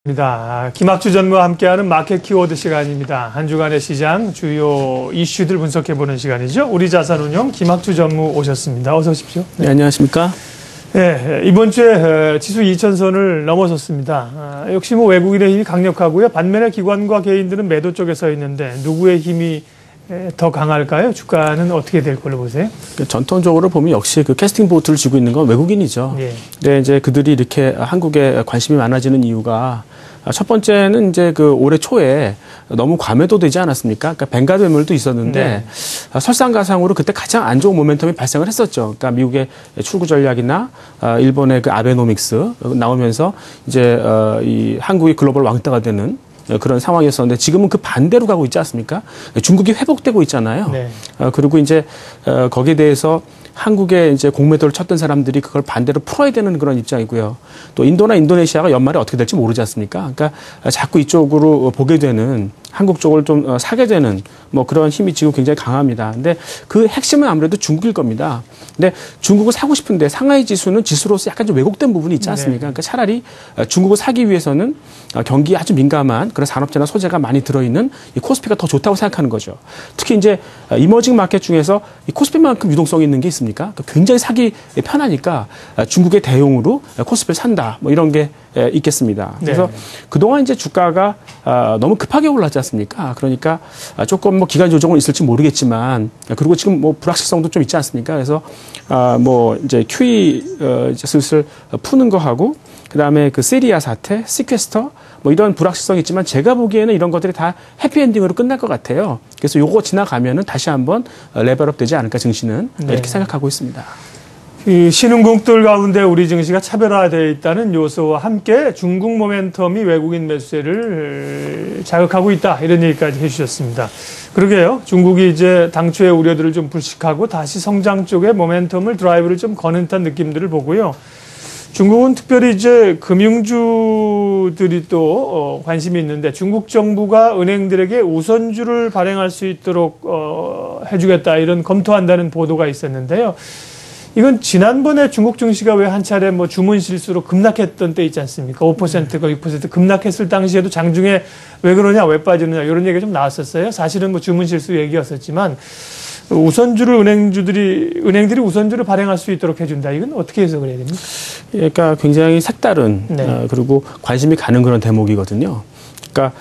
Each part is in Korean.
김학주 전무와 함께하는 마켓 키워드 시간입니다. 한 주간의 시장 주요 이슈들 분석해보는 시간이죠. 우리자산운용 김학주 전무 오셨습니다. 어서 오십시오. 네, 안녕하십니까? 네, 이번 주에 지수 2000선을 넘어섰습니다. 역시 외국인의 힘이 강력하고요. 반면에 기관과 개인들은 매도 쪽에 서 있는데 누구의 힘이 더 강할까요? 주가는 어떻게 될 걸로 보세요? 전통적으로 보면 역시 그 캐스팅 보트를 쥐고 있는 건 외국인이죠. 예. 근데 이제 그들이 이렇게 한국에 관심이 많아지는 이유가 첫 번째는 이제 그 올해 초에 너무 과매도되지 않았습니까? 그러니까 뱅가드 매물도 있었는데 설상가상으로 그때 가장 안 좋은 모멘텀이 발생을 했었죠. 그러니까 미국의 출구 전략이나 일본의 그 아베노믹스 나오면서 이제 이 한국이 글로벌 왕따가 되는 그런 상황이었었는데 지금은 그 반대로 가고 있지 않습니까? 중국이 회복되고 있잖아요. 네. 그리고 이제 거기에 대해서 한국에 이제 공매도를 쳤던 사람들이 그걸 반대로 풀어야 되는 그런 입장이고요. 또 인도나 인도네시아가 연말에 어떻게 될지 모르지 않습니까? 그러니까 자꾸 이쪽으로 보게 되는 한국 쪽을 좀 사게 되는 뭐 그런 힘이 지금 굉장히 강합니다. 근데 그 핵심은 아무래도 중국일 겁니다. 근데 중국을 사고 싶은데 상하이 지수는 지수로서 약간 좀 왜곡된 부분이 있지 않습니까? 그러니까 차라리 중국을 사기 위해서는 경기에 아주 민감한 그런 산업재나 소재가 많이 들어있는 이 코스피가 더 좋다고 생각하는 거죠. 특히 이제 이머징 마켓 중에서 이 코스피만큼 유동성이 있는 게 있습니까? 그러니까 굉장히 사기 편하니까 중국의 대용으로 코스피를 산다. 뭐 이런 게 있겠습니다. 그래서 네. 그동안 이제 주가가 너무 급하게 올랐지 않습니까? 그러니까 조금 뭐 기간 조정은 있을지 모르겠지만 그리고 지금 뭐 불확실성도 좀 있지 않습니까? 그래서 뭐 이제 QE 이제 슬슬 푸는 거 하고 그다음에 그 시리아 사태, 시퀘스터 뭐 이런 불확실성이 있지만 제가 보기에는 이런 것들이 다 해피엔딩으로 끝날 것 같아요. 그래서 요거 지나가면은 다시 한번 레벨업 되지 않을까 증시는 네. 이렇게 생각하고 있습니다. 이 신흥국들 가운데 우리 증시가 차별화되어 있다는 요소와 함께 중국 모멘텀이 외국인 매수세를 자극하고 있다. 이런 얘기까지 해주셨습니다. 그러게요. 중국이 이제 당초의 우려들을 좀 불식하고 다시 성장 쪽에 모멘텀을 드라이브를 좀 거는 듯한 느낌들을 보고요. 중국은 특별히 이제 금융주들이 또 관심이 있는데 중국 정부가 은행들에게 우선주를 발행할 수 있도록 해주겠다 이런 검토한다는 보도가 있었는데요. 이건 지난번에 중국 증시가 왜 한 차례 뭐 주문 실수로 급락했던 때 있지 않습니까? 5%가 6% 급락했을 당시에도 장중에 왜 그러냐, 왜 빠지느냐 이런 얘기가 좀 나왔었어요. 사실은 뭐 주문 실수 얘기였었지만 우선주를 은행들이 우선주를 발행할 수 있도록 해준다. 이건 어떻게 해석을 해야 됩니까? 그러니까 굉장히 색다른 네. 그리고 관심이 가는 그런 대목이거든요. 그러니까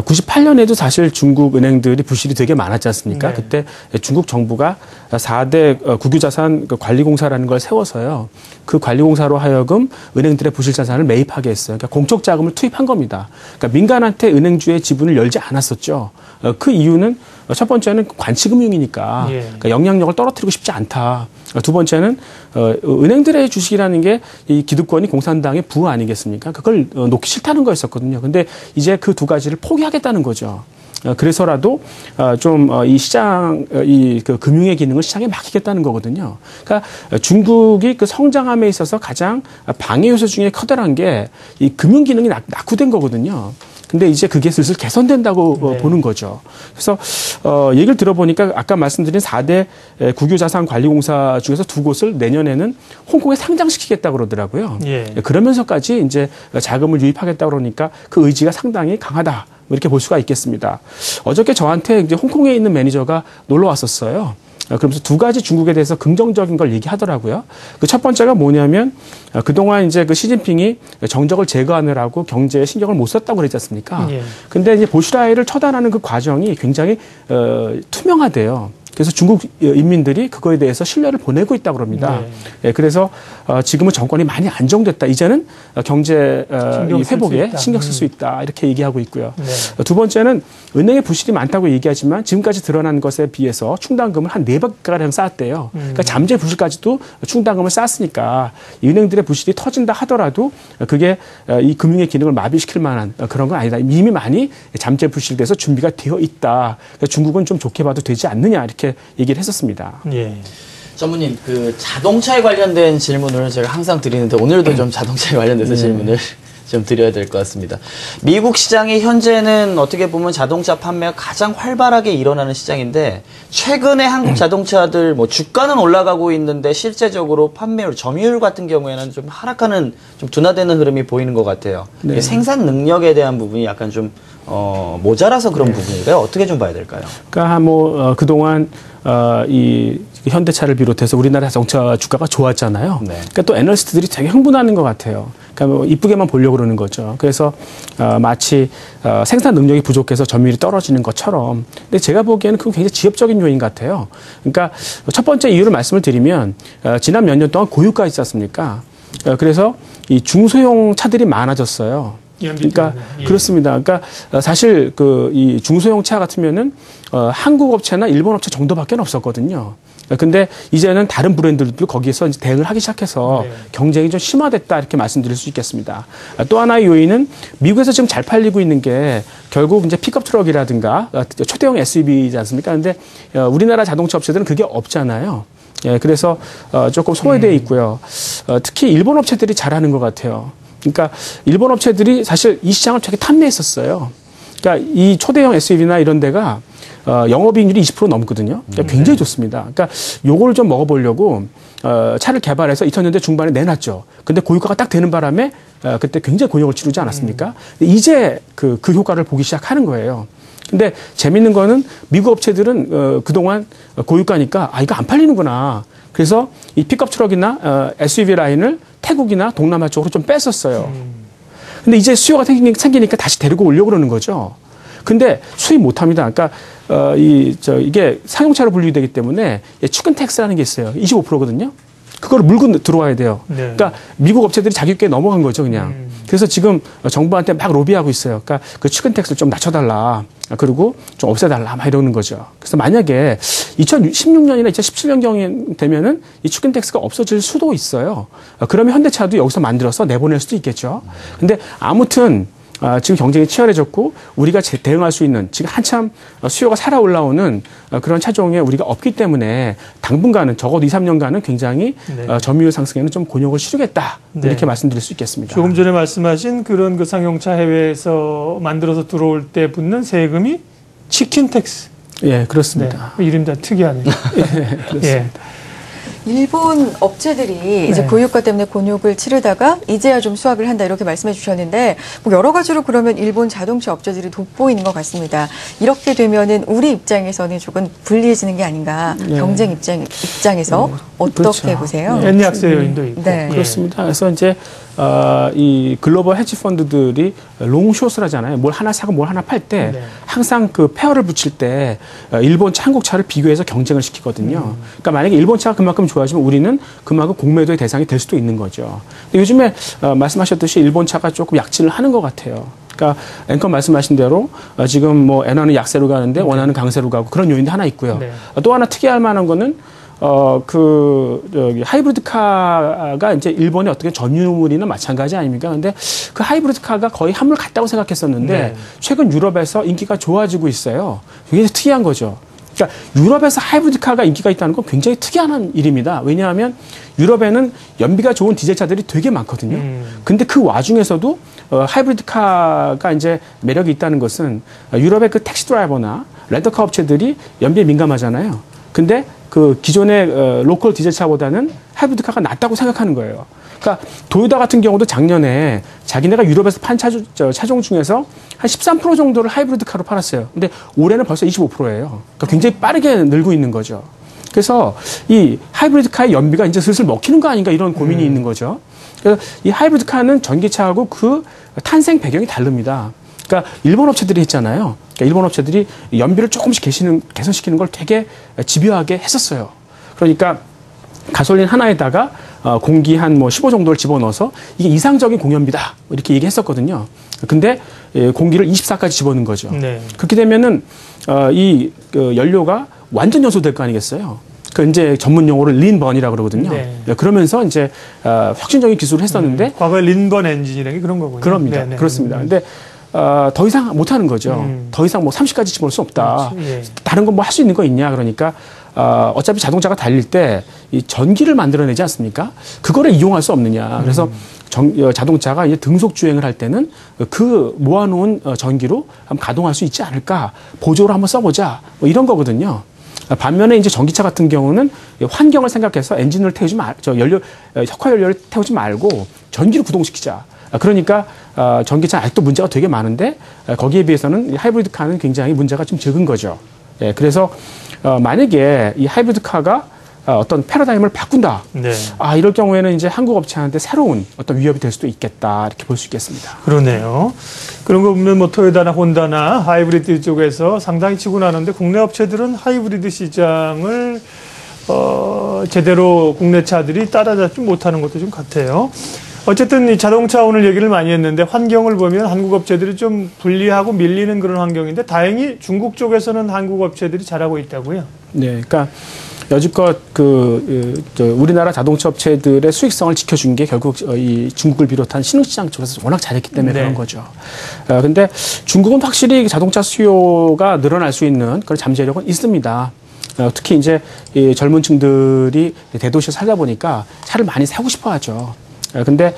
98년에도 사실 중국 은행들이 부실이 되게 많았지 않습니까? 네. 그때 중국 정부가 4대 국유자산 관리공사라는 걸 세워서요. 그 관리공사로 하여금 은행들의 부실 자산을 매입하게 했어요. 그러니까 공적 자금을 투입한 겁니다. 그러니까 민간한테 은행주의 지분을 열지 않았었죠. 그 이유는 첫 번째는 관치금융이니까 예. 그러니까 영향력을 떨어뜨리고 싶지 않다. 두 번째는 은행들의 주식이라는 게 이 기득권이 공산당의 부호 아니겠습니까? 그걸 놓기 싫다는 거였었거든요. 근데 이제 그 두 가지를 포기하겠다는 거죠. 그래서라도 좀 이 시장, 그 금융의 기능을 시장에 맡기겠다는 거거든요. 그러니까 중국이 그 성장함에 있어서 가장 방해 요소 중에 커다란 게 이 금융 기능이 낙후된 거거든요. 근데 이제 그게 슬슬 개선된다고 네. 보는 거죠. 그래서 얘기를 들어보니까 아까 말씀드린 4대 국유자산관리공사 중에서 두 곳을 내년에는 홍콩에 상장시키겠다고 그러더라고요. 예. 그러면서까지 이제 자금을 유입하겠다고 그러니까 그 의지가 상당히 강하다. 이렇게 볼 수가 있겠습니다. 어저께 저한테 이제 홍콩에 있는 매니저가 놀러 왔었어요. 그러면서 두 가지 중국에 대해서 긍정적인 걸 얘기하더라고요. 그 첫 번째가 뭐냐면 그동안 이제 그 시진핑이 정적을 제거하느라고 경제에 신경을 못 썼다고 그랬지 않습니까? 예. 근데 이제 보시라이를 처단하는 그 과정이 굉장히 투명하대요. 그래서 중국 인민들이 그거에 대해서 신뢰를 보내고 있다고 그럽니다. 네. 그래서 지금은 정권이 많이 안정됐다. 이제는 경제 회복에 신경 쓸 수 있다. 이렇게 얘기하고 있고요. 네. 두 번째는 은행의 부실이 많다고 얘기하지만 지금까지 드러난 것에 비해서 충당금을 한 4배가량 쌓았대요. 그러니까 잠재 부실까지도 충당금을 쌓았으니까 이 은행들의 부실이 터진다 하더라도 그게 이 금융의 기능을 마비시킬 만한 그런 건 아니다. 이미 많이 잠재 부실돼서 준비가 되어 있다. 그러니까 중국은 좀 좋게 봐도 되지 않느냐 이렇게 얘기를 했었습니다. 예. 전무님, 그 자동차에 관련된 질문을 제가 항상 드리는데 오늘도 좀 자동차에 관련돼서 질문을 좀 드려야 될 것 같습니다. 미국 시장이 현재는 어떻게 보면 자동차 판매가 가장 활발하게 일어나는 시장인데 최근에 한국 자동차들 뭐 주가는 올라가고 있는데 실제적으로 판매율, 점유율 같은 경우에는 좀 하락하는, 좀 둔화되는 흐름이 보이는 것 같아요. 네. 생산 능력에 대한 부분이 약간 좀 모자라서 그런 부분인가요? 어떻게 좀 봐야 될까요? 그러니까 뭐 그동안 이 현대차를 비롯해서 우리나라 자동차 주가가 좋았잖아요. 네. 그러니까 또 애널리스트들이 되게 흥분하는 것 같아요. 그러니까 뭐 이쁘게만 보려고 그러는 거죠. 그래서 마치 생산 능력이 부족해서 점유율이 떨어지는 것처럼. 근데 제가 보기에는 그건 굉장히 지엽적인 요인 같아요. 그러니까 첫 번째 이유를 말씀을 드리면 지난 몇 년 동안 고유가 있지 않습니까? 그래서 이 중소형 차들이 많아졌어요. 그러니까 예. 그렇습니다. 그러니까 사실 그 이 중소형 차 같으면은 한국 업체나 일본 업체 정도밖에 없었거든요. 근데 이제는 다른 브랜드들도 거기에서 이제 대응을 하기 시작해서 네. 경쟁이 좀 심화됐다 이렇게 말씀드릴 수 있겠습니다. 또 하나의 요인은 미국에서 지금 잘 팔리고 있는 게 결국 이제 픽업 트럭이라든가 초대형 SUV이지 않습니까? 근데 우리나라 자동차 업체들은 그게 없잖아요. 예, 그래서 조금 소외되어 있고요. 특히 일본 업체들이 잘하는 것 같아요. 그러니까 일본 업체들이 사실 이 시장을 되게 탐내했었어요. 그러니까 이 초대형 SUV나 이런 데가 영업이익률이 20% 넘거든요. 그러니까 굉장히 좋습니다. 그러니까 요거를 좀 먹어보려고 차를 개발해서 2000년대 중반에 내놨죠. 근데 고유가가 딱 되는 바람에 그때 굉장히 곤욕을 치르지 않았습니까? 근데 이제 그 효과를 보기 시작하는 거예요. 근데 재밌는 거는 미국 업체들은 그동안 고유가니까 이거 안 팔리는구나. 그래서 이 픽업 트럭이나 SUV 라인을 태국이나 동남아 쪽으로 좀 뺐었어요. 근데 이제 수요가 생기니까 다시 데리고 오려고 그러는 거죠. 근데 수입 못 합니다. 그러니까 이게 상용차로 분류되기 때문에 추근 텍스라는 게 있어요. 25%거든요. 그걸 물고 들어와야 돼요. 네. 그러니까 미국 업체들이 자기께 넘어간 거죠, 그냥. 그래서 지금 정부한테 막 로비하고 있어요. 그러니까 그 추근 텍스를 좀 낮춰달라. 그리고 좀 없애달라. 막 이러는 거죠. 그래서 만약에 2016년이나 2017년경이 되면은 이 추근 텍스가 없어질 수도 있어요. 그러면 현대차도 여기서 만들어서 내보낼 수도 있겠죠. 근데 아무튼 지금 경쟁이 치열해졌고 우리가 대응할 수 있는 지금 한참 수요가 살아 올라오는 그런 차종에 우리가 없기 때문에 당분간은 적어도 2, 3년간은 굉장히 네. 점유율 상승에는 좀 곤욕을 치르겠다. 이렇게 네. 말씀드릴 수 있겠습니다. 조금 전에 말씀하신 그런 그 상용차 해외에서 만들어서 들어올 때 붙는 세금이 치킨 텍스. 예, 그렇습니다. 네. 이름이 다 특이하네요. 예, 그렇습니다. 예. 일본 업체들이 이제 고유가 때문에 곤욕을 치르다가 이제야 좀 수확을 한다 이렇게 말씀해 주셨는데 뭐 여러 가지로 그러면 일본 자동차 업체들이 돋보이는 것 같습니다. 이렇게 되면은 우리 입장에서는 조금 불리해지는 게 아닌가. 경쟁 입장에서 어떻게 그렇죠. 보세요? 엔리악세 요인도 있고. 네. 예. 그렇습니다. 그래서 이제 이 글로벌 헤지 펀드들이 롱숏을 하잖아요. 뭘 하나 사고 뭘 하나 팔 때 네. 항상 그 페어를 붙일 때 일본 차, 한국 차를 비교해서 경쟁을 시키거든요. 그러니까 만약에 일본 차가 그만큼 좋아지면 우리는 그만큼 공매도의 대상이 될 수도 있는 거죠. 근데 요즘에 말씀하셨듯이 일본 차가 조금 약진을 하는 것 같아요. 그러니까 앵커 말씀하신 대로 지금 뭐 엔화는 약세로 가는데 원화는 강세로 가고 그런 요인도 하나 있고요. 네. 또 하나 특이할 만한 거는 하이브리드 카가 이제 일본의 어떻게 전유물이나 마찬가지 아닙니까? 근데 그 하이브리드 카가 거의 한물 같다고 생각했었는데 네. 최근 유럽에서 인기가 좋아지고 있어요. 굉장히 특이한 거죠. 그러니까 유럽에서 하이브리드 카가 인기가 있다는 건 굉장히 특이한 일입니다. 왜냐하면 유럽에는 연비가 좋은 디젤차들이 되게 많거든요. 근데 그 와중에서도 하이브리드 카가 이제 매력이 있다는 것은 유럽의 그 택시 드라이버나 렌터카 업체들이 연비에 민감하잖아요. 근데 그 기존의 로컬 디젤차보다는 하이브리드카가 낫다고 생각하는 거예요. 그러니까 도요타 같은 경우도 작년에 자기네가 유럽에서 판 차종 중에서 한 13% 정도를 하이브리드카로 팔았어요. 근데 올해는 벌써 25%예요. 그러니까 굉장히 빠르게 늘고 있는 거죠. 그래서 이 하이브리드카의 연비가 이제 슬슬 먹히는 거 아닌가 이런 고민이 있는 거죠. 그래서 이 하이브리드카는 전기차하고 그 탄생 배경이 다릅니다. 그러니까 일본 업체들이 했잖아요. 그러니까 일본 업체들이 연비를 조금씩 개선시키는 걸 되게 집요하게 했었어요. 그러니까 가솔린 하나에다가 공기 한 뭐 15 정도를 집어넣어서 이게 이상적인 공연비다 이렇게 얘기했었거든요. 근데 공기를 24까지 집어넣은 거죠. 네. 그렇게 되면은 이 연료가 완전 연소될 거 아니겠어요. 그 이제 전문 용어로 린번이라고 그러거든요. 네. 그러면서 이제 혁신적인 기술을 했었는데 과거에 린번 엔진이라는 게 그런 거군요. 그럽니다. 네네. 그렇습니다. 근데 더 이상 못 하는 거죠. 더 이상 뭐 30까지 집어넣을 수 없다. 예. 다른 건 뭐 할 수 있는 거 있냐 그러니까 어차피 자동차가 달릴 때 이 전기를 만들어내지 않습니까? 그거를 이용할 수 없느냐. 그래서 자동차가 이제 등속 주행을 할 때는 그 모아놓은 전기로 한번 가동할 수 있지 않을까, 보조로 한번 써보자, 뭐 이런 거거든요. 반면에 이제 전기차 같은 경우는 환경을 생각해서 엔진을 태우지 혁화 연료를 태우지 말고 전기를 구동시키자. 그러니까 전기차 아직도 문제가 되게 많은데 거기에 비해서는 하이브리드 카는 굉장히 문제가 좀 적은 거죠. 예, 그래서 만약에 이 하이브리드 카가 어떤 패러다임을 바꾼다. 네. 이럴 경우에는 이제 한국 업체한테 새로운 어떤 위협이 될 수도 있겠다. 이렇게 볼 수 있겠습니다. 그러네요. 그런 거 보면 뭐 토요타나 혼다나 하이브리드 쪽에서 상당히 치고 나는데 국내 업체들은 하이브리드 시장을 제대로 국내 차들이 따라잡지 못하는 것도 좀 같아요. 어쨌든 이 자동차 오늘 얘기를 많이 했는데 환경을 보면 한국 업체들이 좀 불리하고 밀리는 그런 환경인데 다행히 중국 쪽에서는 한국 업체들이 잘하고 있다고요. 네, 그러니까 여지껏 우리나라 자동차 업체들의 수익성을 지켜준 게 결국 이 중국을 비롯한 신흥시장 쪽에서 워낙 잘했기 때문에 네. 그런 거죠. 근데 중국은 확실히 자동차 수요가 늘어날 수 있는 그런 잠재력은 있습니다. 특히 이제 이 젊은 층들이 대도시에 살다 보니까 차를 많이 사고 싶어 하죠. 근데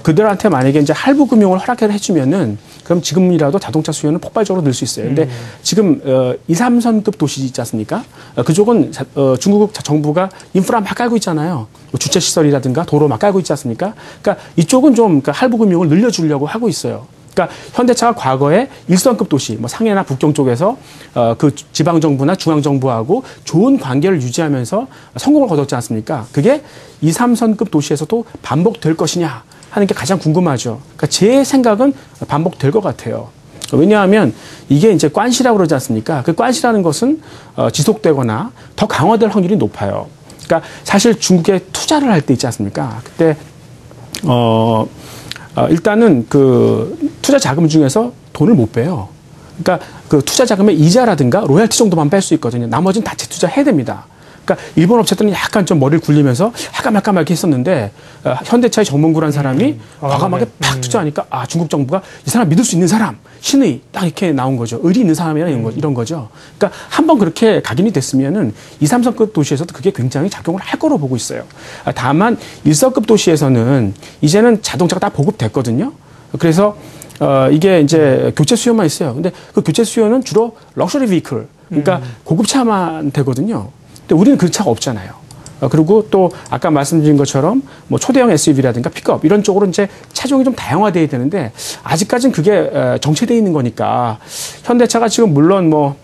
그들한테 만약에 이제 할부 금융을 해주면은 그럼 지금이라도 자동차 수요는 폭발적으로 늘 수 있어요. 근데 지금 2, 3선급 도시 있지 않습니까? 그쪽은 중국 정부가 인프라 막 깔고 있잖아요. 뭐 주차 시설이라든가 도로 막 깔고 있지 않습니까? 그러니까 이쪽은 좀 할부 금융을 늘려주려고 하고 있어요. 그러니까 현대차가 과거에 1선급 도시, 뭐 상해나 북경 쪽에서 그 지방 정부나 중앙 정부하고 좋은 관계를 유지하면서 성공을 거뒀지 않습니까? 그게 2, 3선급 도시에서도 반복될 것이냐 하는 게 가장 궁금하죠. 그러니까 제 생각은 반복될 것 같아요. 왜냐하면 이게 이제 관시라고 그러지 않습니까? 그 관시라는 것은 지속되거나 더 강화될 확률이 높아요. 그러니까 사실 중국에 투자를 할 때 있지 않습니까? 그때 일단은 그 투자 자금 중에서 돈을 못 빼요. 그러니까 그 투자 자금의 이자라든가 로열티 정도만 뺄 수 있거든요. 나머지는 다 재투자해야 됩니다. 그러니까 일본 업체들은 약간 좀 머리를 굴리면서 할까말까 했었는데 현대차의 정몽구라는 사람이 과감하게 팍 투자하니까 중국 정부가 이 사람 믿을 수 있는 사람, 신의 딱 이렇게 나온 거죠. 의리 있는 사람이라 이런 거죠. 그러니까 한번 그렇게 각인이 됐으면은 2, 3선급 도시에서도 그게 굉장히 작용을 할 거로 보고 있어요. 다만 1선급 도시에서는 이제는 자동차가 다 보급됐거든요. 그래서 이게 이제 교체 수요만 있어요. 근데 그 교체 수요는 주로 럭셔리 비클, 그러니까 고급차만 되거든요. 근데 우리는 그 차가 없잖아요. 그리고 또 아까 말씀드린 것처럼 뭐 초대형 SUV라든가 픽업 이런 쪽으로 이제 차종이 좀 다양화돼야 되는데 아직까지는 그게 정체되어 있는 거니까 현대차가 지금 물론 뭐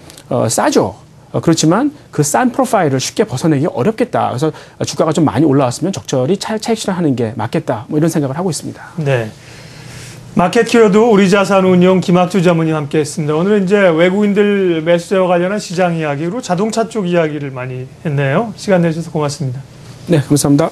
싸죠. 그렇지만 그 싼 프로파일을 쉽게 벗어내기 어렵겠다. 그래서 주가가 좀 많이 올라왔으면 적절히 차익 실현하는 게 맞겠다. 뭐 이런 생각을 하고 있습니다. 네. 마켓 키워드 우리 자산운용 김학주 자문님 함께했습니다. 오늘은 이제 외국인들 매수세와 관련한 시장 이야기로 자동차 쪽 이야기를 많이 했네요. 시간 내주셔서 고맙습니다. 네, 감사합니다.